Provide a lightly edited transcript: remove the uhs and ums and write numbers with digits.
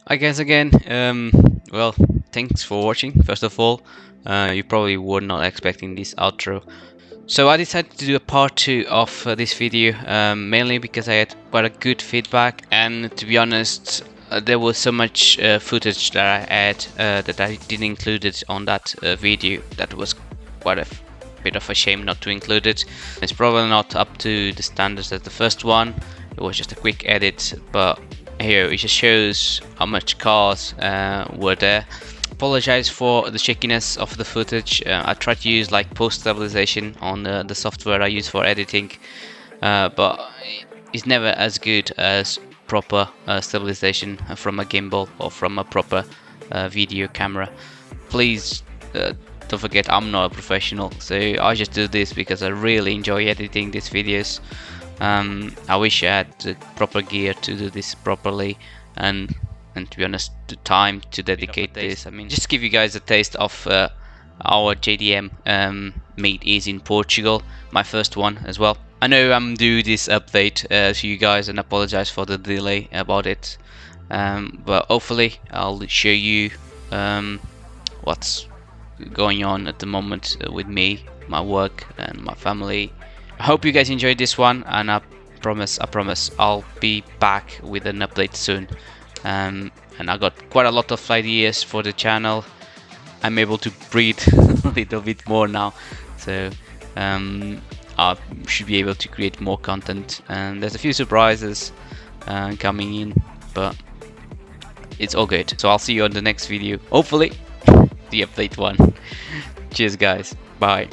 Hi guys again. Well, thanks for watching. First of all, you probably were not expecting this outro, so I decided to do a part 2 of this video, mainly because I had quite a good feedback, and to be honest, there was so much footage that I had that I didn't include it on that video. That was quite a bit of a shame not to include it. It's probably not up to the standards as the first one. It was just a quick edit, but here it just shows how much cars were there. Apologize for the shakiness of the footage. I tried to use like post stabilization on the software I use for editing, but it's never as good as proper stabilization from a gimbal or from a proper video camera. Please don't forget, I'm not a professional, so I just do this because I really enjoy editing these videos. I wish I had the proper gear to do this properly, and to be honest, the time to dedicate this. I mean, just to give you guys a taste of our JDM meet is in Portugal, my first one as well. I know I'm doing this update to you guys, and apologize for the delay about it, but hopefully I'll show you what's going on at the moment with me, my work and my family. I hope you guys enjoyed this one, and I promise I'll be back with an update soon. And I got quite a lot of ideas for the channel. I'm able to breathe a little bit more now, so I should be able to create more content, and there's a few surprises coming in, but it's all good. So I'll see you on the next video, hopefully the update one. Cheers guys, bye.